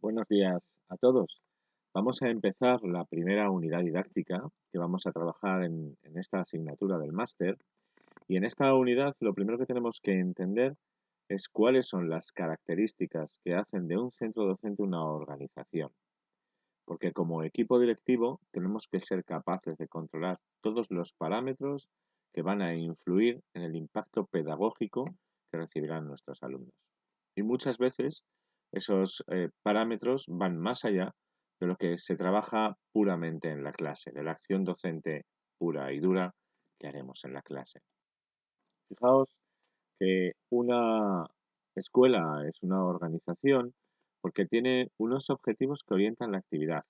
Buenos días a todos. Vamos a empezar la primera unidad didáctica que vamos a trabajar en esta asignatura del máster. Y en esta unidad lo primero que tenemos que entender es cuáles son las características que hacen de un centro docente una organización. Porque como equipo directivo tenemos que ser capaces de controlar todos los parámetros que van a influir en el impacto pedagógico que recibirán nuestros alumnos. Y muchas veces esos parámetros van más allá de lo que se trabaja puramente en la clase, de la acción docente pura y dura que haremos en la clase. Fijaos que una escuela es una organización porque tiene unos objetivos que orientan la actividad,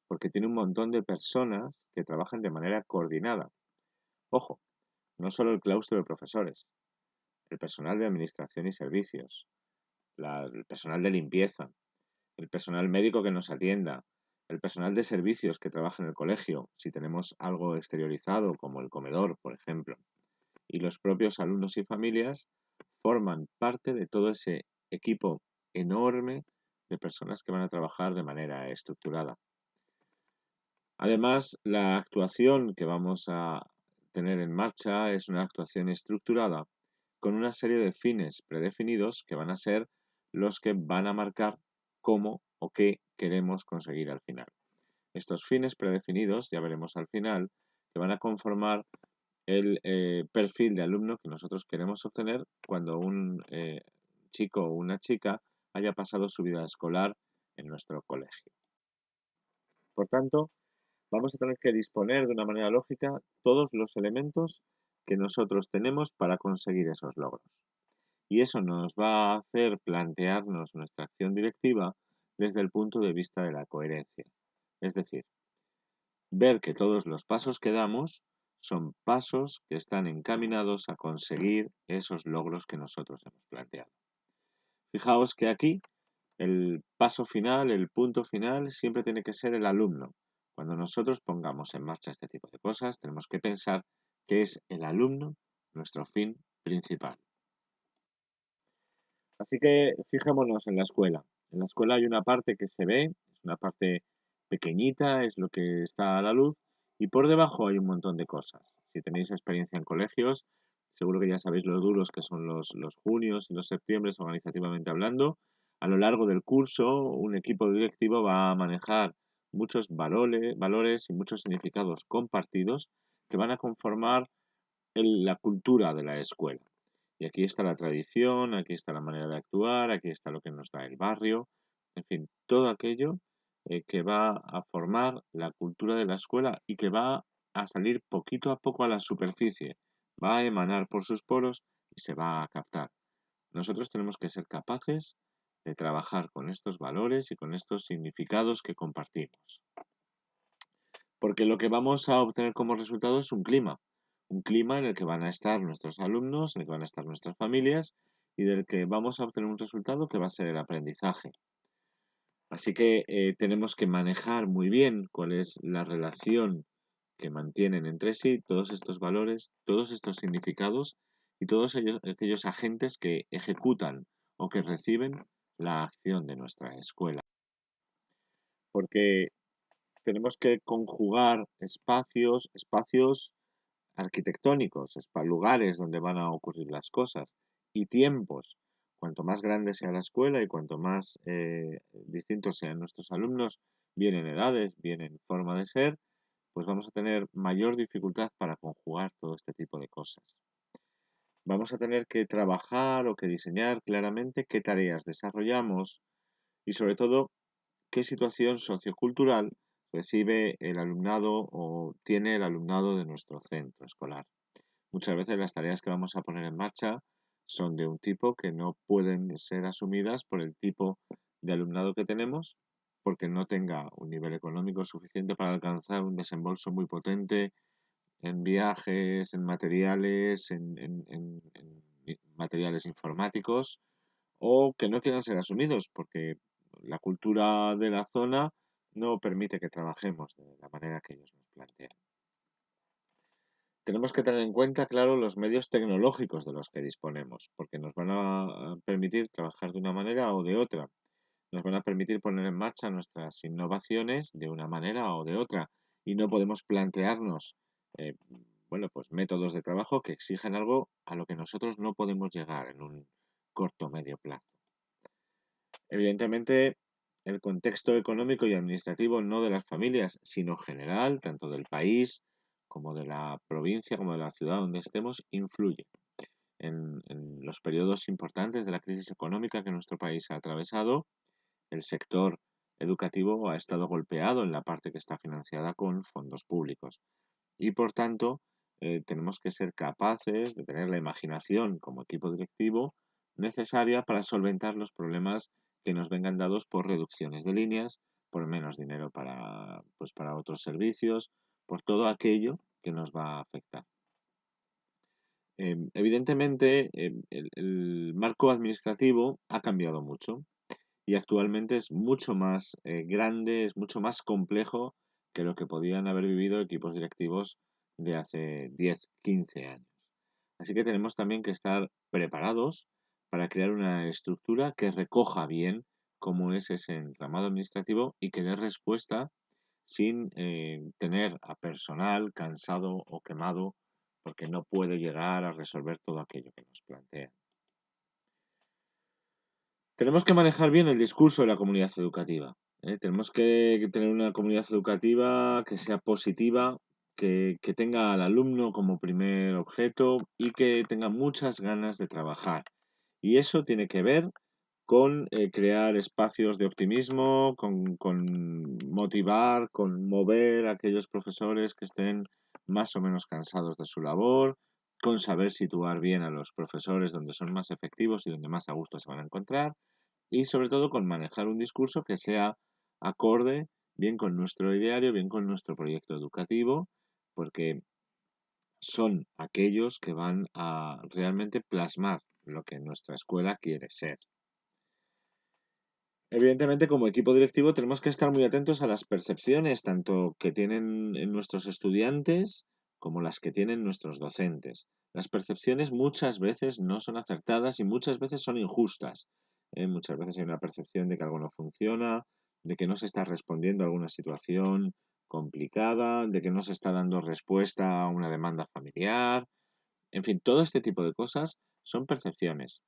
porque tiene un montón de personas que trabajan de manera coordinada. Ojo, no solo el claustro de profesores, el personal de administración y servicios, el personal de limpieza, el personal médico que nos atienda, el personal de servicios que trabaja en el colegio, si tenemos algo exteriorizado como el comedor, por ejemplo, y los propios alumnos y familias forman parte de todo ese equipo enorme de personas que van a trabajar de manera estructurada. Además, la actuación que vamos a tener en marcha es una actuación estructurada con una serie de fines predefinidos que van a ser los que van a marcar cómo o qué queremos conseguir al final. Estos fines predefinidos, ya veremos al final, que van a conformar el perfil de alumno que nosotros queremos obtener cuando un chico o una chica haya pasado su vida escolar en nuestro colegio. Por tanto, vamos a tener que disponer de una manera lógica todos los elementos que nosotros tenemos para conseguir esos logros. Y eso nos va a hacer plantearnos nuestra acción directiva desde el punto de vista de la coherencia. Es decir, ver que todos los pasos que damos son pasos que están encaminados a conseguir esos logros que nosotros hemos planteado. Fijaos que aquí el paso final, el punto final, siempre tiene que ser el alumno. Cuando nosotros pongamos en marcha este tipo de cosas, tenemos que pensar que es el alumno nuestro fin principal. Así que fijémonos en la escuela. En la escuela hay una parte que se ve, es una parte pequeñita, es lo que está a la luz, y por debajo hay un montón de cosas. Si tenéis experiencia en colegios, seguro que ya sabéis lo duros que son los junios y los septiembres organizativamente hablando. A lo largo del curso, un equipo directivo va a manejar muchos valores y muchos significados compartidos que van a conformar la cultura de la escuela. Y aquí está la tradición, aquí está la manera de actuar, aquí está lo que nos da el barrio, en fin, todo aquello que va a formar la cultura de la escuela y que va a salir poquito a poco a la superficie, va a emanar por sus poros y se va a captar. Nosotros tenemos que ser capaces de trabajar con estos valores y con estos significados que compartimos. Porque lo que vamos a obtener como resultado es un clima en el que van a estar nuestros alumnos, en el que van a estar nuestras familias y del que vamos a obtener un resultado que va a ser el aprendizaje. Así que tenemos que manejar muy bien cuál es la relación que mantienen entre sí todos estos valores, todos estos significados y todos aquellos agentes que ejecutan o que reciben la acción de nuestra escuela. Porque tenemos que conjugar espacios arquitectónicos, lugares donde van a ocurrir las cosas y tiempos. Cuanto más grande sea la escuela y cuanto más distintos sean nuestros alumnos, bien en edades, bien en forma de ser, pues vamos a tener mayor dificultad para conjugar todo este tipo de cosas. Vamos a tener que trabajar o que diseñar claramente qué tareas desarrollamos y sobre todo qué situación sociocultural recibe el alumnado o tiene el alumnado de nuestro centro escolar. Muchas veces las tareas que vamos a poner en marcha son de un tipo que no pueden ser asumidas por el tipo de alumnado que tenemos, porque no tenga un nivel económico suficiente para alcanzar un desembolso muy potente en viajes, en materiales, en materiales informáticos, o que no quieran ser asumidos, porque la cultura de la zona no permite que trabajemos de la manera que ellos nos plantean. Tenemos que tener en cuenta, claro, los medios tecnológicos de los que disponemos, porque nos van a permitir trabajar de una manera o de otra. nos van a permitir poner en marcha nuestras innovaciones de una manera o de otra. Y no podemos plantearnos, eh, bueno, pues métodos de trabajo que exijan algo a lo que nosotros no podemos llegar en un corto o medio plazo. Evidentemente, el contexto económico y administrativo no de las familias, sino general, tanto del país como de la provincia, como de la ciudad donde estemos, influye en los periodos importantes de la crisis económica que nuestro país ha atravesado. El sector educativo ha estado golpeado en la parte que está financiada con fondos públicos y, por tanto, tenemos que ser capaces de tener la imaginación como equipo directivo necesaria para solventar los problemas que nos vengan dados por reducciones de líneas, por menos dinero para, pues, para otros servicios, por todo aquello que nos va a afectar. Evidentemente, el marco administrativo ha cambiado mucho y actualmente es mucho más grande, es mucho más complejo que lo que podían haber vivido equipos directivos de hace 10, 15 años. Así que tenemos también que estar preparados para crear una estructura que recoja bien cómo es ese entramado administrativo y que dé respuesta sin tener a personal cansado o quemado porque no puede llegar a resolver todo aquello que nos plantea. Tenemos que manejar bien el discurso de la comunidad educativa. Tenemos que tener una comunidad educativa que sea positiva, que tenga al alumno como primer objeto y que tenga muchas ganas de trabajar. Y eso tiene que ver con crear espacios de optimismo, con motivar, con mover a aquellos profesores que estén más o menos cansados de su labor, con saber situar bien a los profesores donde son más efectivos y donde más a gusto se van a encontrar y sobre todo con manejar un discurso que sea acorde bien con nuestro ideario, bien con nuestro proyecto educativo, porque son aquellos que van a realmente plasmar lo que nuestra escuela quiere ser. Evidentemente, como equipo directivo tenemos que estar muy atentos a las percepciones, tanto que tienen nuestros estudiantes como las que tienen nuestros docentes. Las percepciones muchas veces no son acertadas y muchas veces son injustas. Muchas veces hay una percepción de que algo no funciona, de que no se está respondiendo a alguna situación complicada, de que no se está dando respuesta a una demanda familiar. En fin, todo este tipo de cosas son percepciones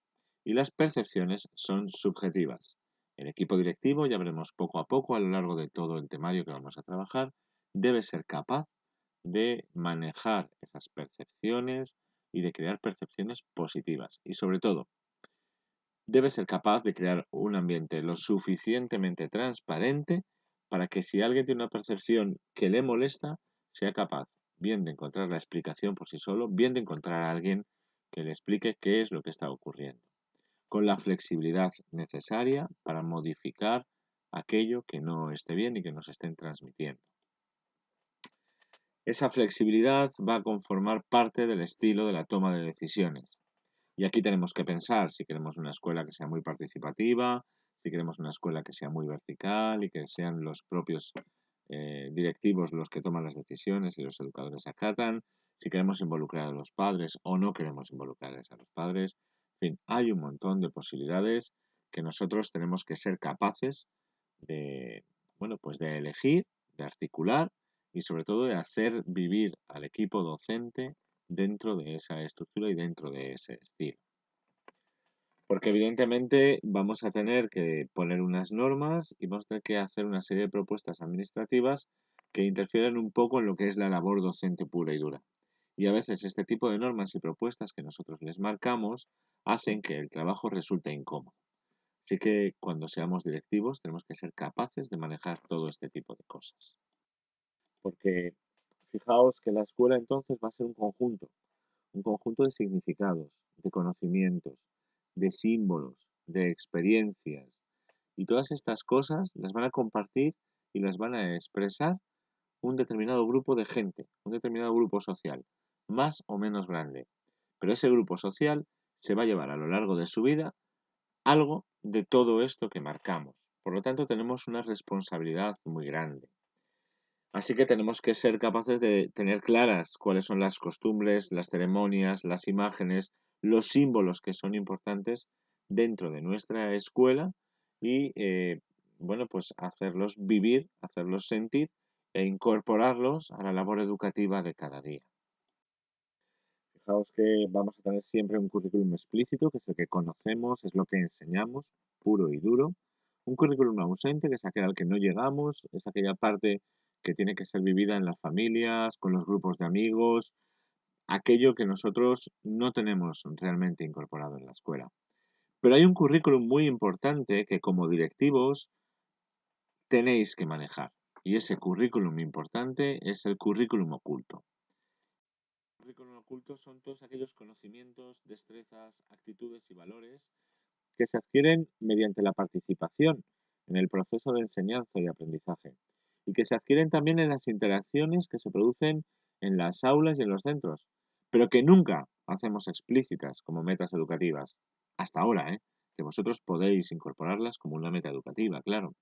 y las percepciones son subjetivas. El equipo directivo, ya veremos poco a poco a lo largo de todo el temario que vamos a trabajar, debe ser capaz de manejar esas percepciones y de crear percepciones positivas. Y sobre todo, debe ser capaz de crear un ambiente lo suficientemente transparente para que si alguien tiene una percepción que le molesta, sea capaz bien de encontrar la explicación por sí solo, bien de encontrar a alguien que le explique qué es lo que está ocurriendo, con la flexibilidad necesaria para modificar aquello que no esté bien y que nos estén transmitiendo. Esa flexibilidad va a conformar parte del estilo de la toma de decisiones. Y aquí tenemos que pensar si queremos una escuela que sea muy participativa, si queremos una escuela que sea muy vertical y que sean los propios directivos los que toman las decisiones y los educadores acatan, si queremos involucrar a los padres o no queremos involucrar a los padres. En fin, hay un montón de posibilidades que nosotros tenemos que ser capaces de, bueno, pues de elegir, de articular y sobre todo de hacer vivir al equipo docente dentro de esa estructura y dentro de ese estilo. Porque evidentemente vamos a tener que poner unas normas y vamos a tener que hacer una serie de propuestas administrativas que interfieren un poco en lo que es la labor docente pura y dura. Y a veces este tipo de normas y propuestas que nosotros les marcamos hacen que el trabajo resulte incómodo. Así que cuando seamos directivos tenemos que ser capaces de manejar todo este tipo de cosas. Porque fijaos que la escuela entonces va a ser un conjunto de significados, de conocimientos, de símbolos, de experiencias. Y todas estas cosas las van a compartir y las van a expresar un determinado grupo de gente, un determinado grupo social, más o menos grande. Pero ese grupo social se va a llevar a lo largo de su vida algo de todo esto que marcamos. Por lo tanto, tenemos una responsabilidad muy grande. Así que tenemos que ser capaces de tener claras cuáles son las costumbres, las ceremonias, las imágenes, los símbolos que son importantes dentro de nuestra escuela y, bueno, pues hacerlos vivir, hacerlos sentir e incorporarlos a la labor educativa de cada día. Fijaos que vamos a tener siempre un currículum explícito, que es el que conocemos, es lo que enseñamos, puro y duro. Un currículum ausente, que es aquel al que no llegamos, es aquella parte que tiene que ser vivida en las familias, con los grupos de amigos, aquello que nosotros no tenemos realmente incorporado en la escuela. Pero hay un currículum muy importante que como directivos tenéis que manejar. Y ese currículum importante es el currículum oculto. El currículum oculto son todos aquellos conocimientos, destrezas, actitudes y valores que se adquieren mediante la participación en el proceso de enseñanza y aprendizaje y que se adquieren también en las interacciones que se producen en las aulas y en los centros, pero que nunca hacemos explícitas como metas educativas. Hasta ahora, ¿eh? Que vosotros podéis incorporarlas como una meta educativa, claro.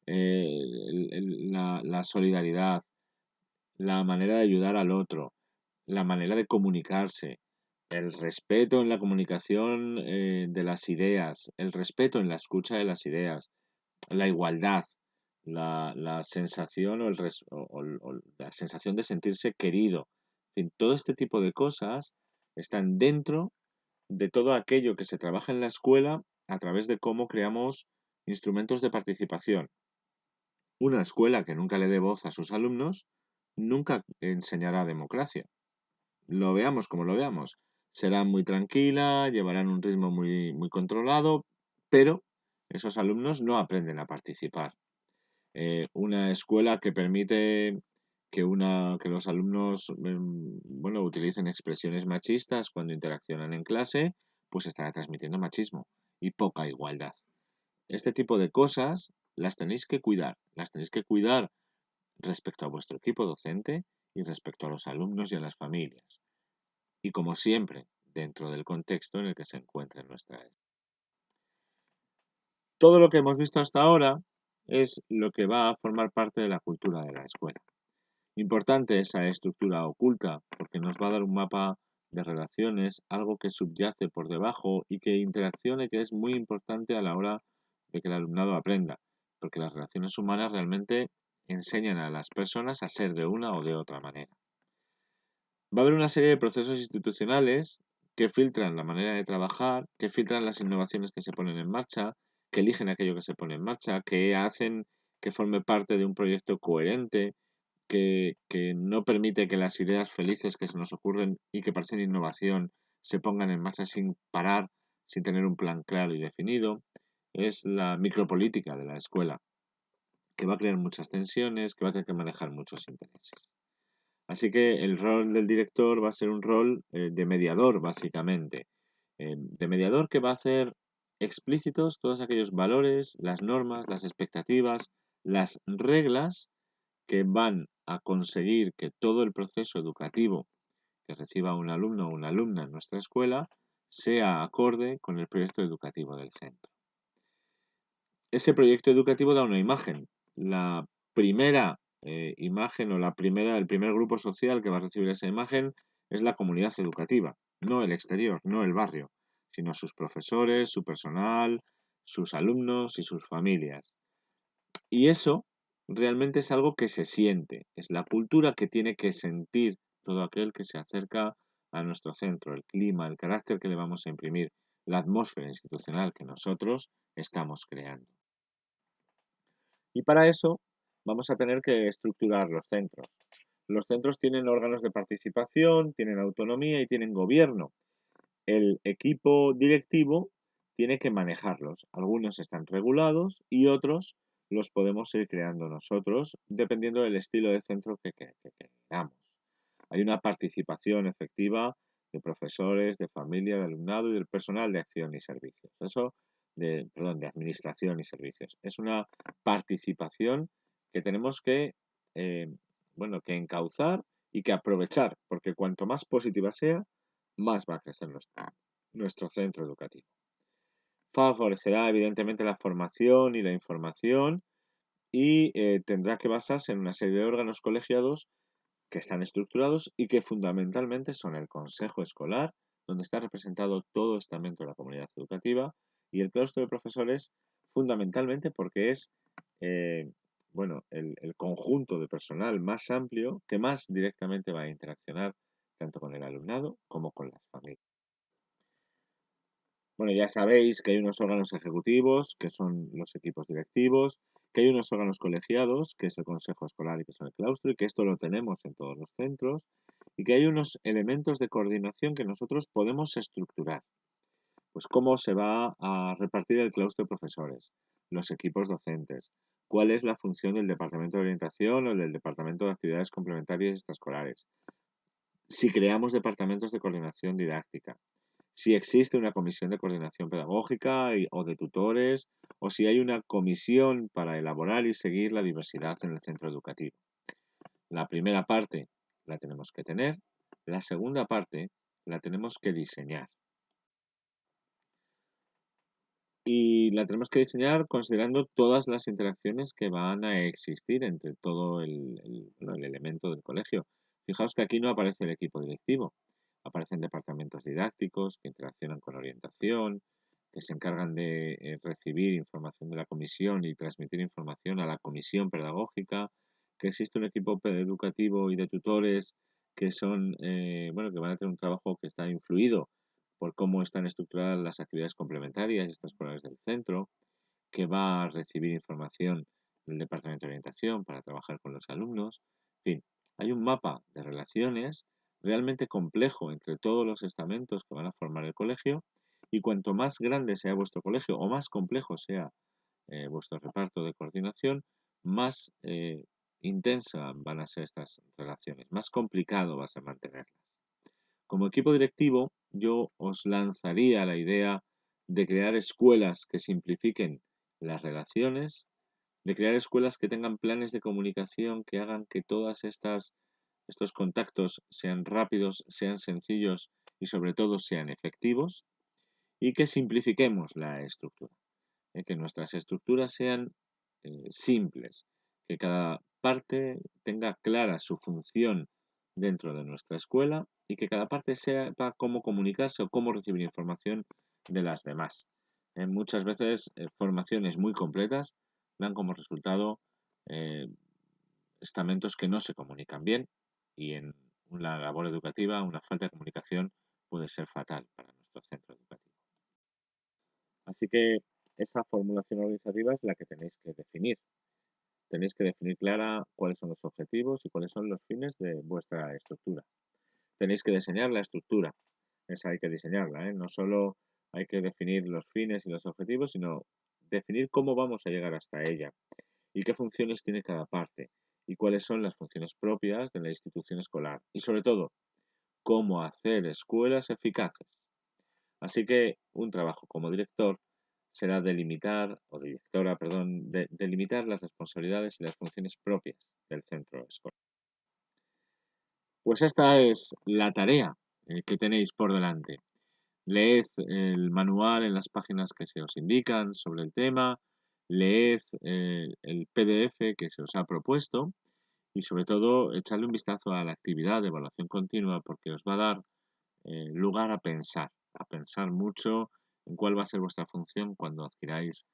La solidaridad, la manera de ayudar al otro, la manera de comunicarse, el respeto en la comunicación de las ideas, el respeto en la escucha de las ideas, la igualdad, la sensación o la sensación de sentirse querido. En fin, todo este tipo de cosas están dentro de todo aquello que se trabaja en la escuela a través de cómo creamos instrumentos de participación. Una escuela que nunca le dé voz a sus alumnos nunca enseñará democracia. Lo veamos como lo veamos. Será muy tranquila, llevarán un ritmo muy controlado, pero esos alumnos no aprenden a participar. Una escuela que permite que los alumnos bueno, utilicen expresiones machistas cuando interaccionan en clase, pues estará transmitiendo machismo y poca igualdad. Este tipo de cosas las tenéis que cuidar respecto a vuestro equipo docente y respecto a los alumnos y a las familias. Y como siempre, dentro del contexto en el que se encuentra nuestra escuela. Todo lo que hemos visto hasta ahora es lo que va a formar parte de la cultura de la escuela. Importante esa estructura oculta, porque nos va a dar un mapa de relaciones, algo que subyace por debajo y que interaccione, que es muy importante a la hora de que el alumnado aprenda, porque las relaciones humanas realmente enseñan a las personas a ser de una o de otra manera. Va a haber una serie de procesos institucionales que filtran la manera de trabajar, que filtran las innovaciones que se ponen en marcha, que eligen aquello que se pone en marcha, que hacen que forme parte de un proyecto coherente, que no permite que las ideas felices que se nos ocurren y que parecen innovación se pongan en marcha sin parar, sin tener un plan claro y definido. Es la micropolítica de la escuela, que va a crear muchas tensiones, que va a tener que manejar muchos intereses. Así que el rol del director va a ser un rol de mediador, básicamente. De mediador que va a hacer explícitos todos aquellos valores, las normas, las expectativas, las reglas que van a conseguir que todo el proceso educativo que reciba un alumno o una alumna en nuestra escuela sea acorde con el proyecto educativo del centro. Ese proyecto educativo da una imagen. La primera imagen o el primer grupo social que va a recibir esa imagen es la comunidad educativa, no el exterior, no el barrio, sino sus profesores, su personal, sus alumnos y sus familias. Y eso realmente es algo que se siente, es la cultura que tiene que sentir todo aquel que se acerca a nuestro centro, el clima, el carácter que le vamos a imprimir, la atmósfera institucional que nosotros estamos creando. Y para eso vamos a tener que estructurar los centros. Los centros tienen órganos de participación, tienen autonomía y tienen gobierno. El equipo directivo tiene que manejarlos. Algunos están regulados y otros los podemos ir creando nosotros dependiendo del estilo de centro que queramos. Hay una participación efectiva de profesores, de familia, de alumnado y del personal de acción y servicios. De administración y servicios. Es una participación que tenemos que, que encauzar y que aprovechar, porque cuanto más positiva sea, más va a crecer nuestro centro educativo. Favorecerá evidentemente la formación y la información y tendrá que basarse en una serie de órganos colegiados que están estructurados y que fundamentalmente son el consejo escolar, donde está representado todo estamento de la comunidad educativa, y el claustro de profesores fundamentalmente porque es el conjunto de personal más amplio que más directamente va a interaccionar tanto con el alumnado como con las familias. Bueno, ya sabéis que hay unos órganos ejecutivos, que son los equipos directivos, que hay unos órganos colegiados, que es el consejo escolar y que son el claustro, y que esto lo tenemos en todos los centros, y que hay unos elementos de coordinación que nosotros podemos estructurar. Pues cómo se va a repartir el claustro de profesores, los equipos docentes, cuál es la función del departamento de orientación o del departamento de actividades complementarias extraescolares, si creamos departamentos de coordinación didáctica, si existe una comisión de coordinación pedagógica o de tutores, o si hay una comisión para elaborar y seguir la diversidad en el centro educativo. La primera parte la tenemos que tener, la segunda parte la tenemos que diseñar. Y la tenemos que diseñar considerando todas las interacciones que van a existir entre todo el elemento del colegio. Fijaos que aquí no aparece el equipo directivo, aparecen departamentos didácticos que interaccionan con orientación, que se encargan de recibir información de la comisión y transmitir información a la comisión pedagógica, que existe un equipo educativo y de tutores que son, que van a tener un trabajo que está influido por cómo están estructuradas las actividades complementarias extraescolares del centro, que va a recibir información del Departamento de Orientación para trabajar con los alumnos. En fin, hay un mapa de relaciones realmente complejo entre todos los estamentos que van a formar el colegio y cuanto más grande sea vuestro colegio o más complejo sea vuestro reparto de coordinación, más intensa van a ser estas relaciones, más complicado va a ser mantenerlas. Como equipo directivo, yo os lanzaría la idea de crear escuelas que simplifiquen las relaciones, de crear escuelas que tengan planes de comunicación que hagan que estos contactos sean rápidos, sean sencillos y sobre todo sean efectivos, y que simplifiquemos la estructura, que nuestras estructuras sean simples, que cada parte tenga clara su función dentro de nuestra escuela y que cada parte sepa cómo comunicarse o cómo recibir información de las demás. Muchas veces formaciones muy completas dan como resultado eh, estamentos que no se comunican bien y en una labor educativa una falta de comunicación puede ser fatal para nuestro centro educativo. Así que esa formulación organizativa es la que tenéis que definir. Tenéis que definir clara cuáles son los objetivos y cuáles son los fines de vuestra estructura. Tenéis que diseñar la estructura. Esa hay que diseñarla, ¿eh? No solo hay que definir los fines y los objetivos, sino definir cómo vamos a llegar hasta ella y qué funciones tiene cada parte y cuáles son las funciones propias de la institución escolar y sobre todo cómo hacer escuelas eficaces. Así que un trabajo como director será delimitar, o directora, perdón, delimitar las responsabilidades y las funciones propias del centro escolar. Pues esta es la tarea que tenéis por delante. Leed el manual en las páginas que se os indican sobre el tema, leed el PDF que se os ha propuesto y sobre todo echarle un vistazo a la actividad de evaluación continua porque os va a dar lugar a pensar mucho en cuál va a ser vuestra función cuando adquiráis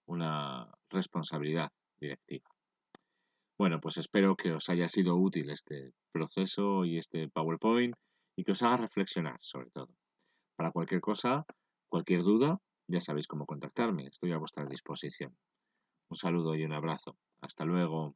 una responsabilidad directiva. Bueno, pues espero que os haya sido útil este proceso y este PowerPoint y que os haga reflexionar sobre todo. Para cualquier cosa, cualquier duda, ya sabéis cómo contactarme. Estoy a vuestra disposición. Un saludo y un abrazo. Hasta luego.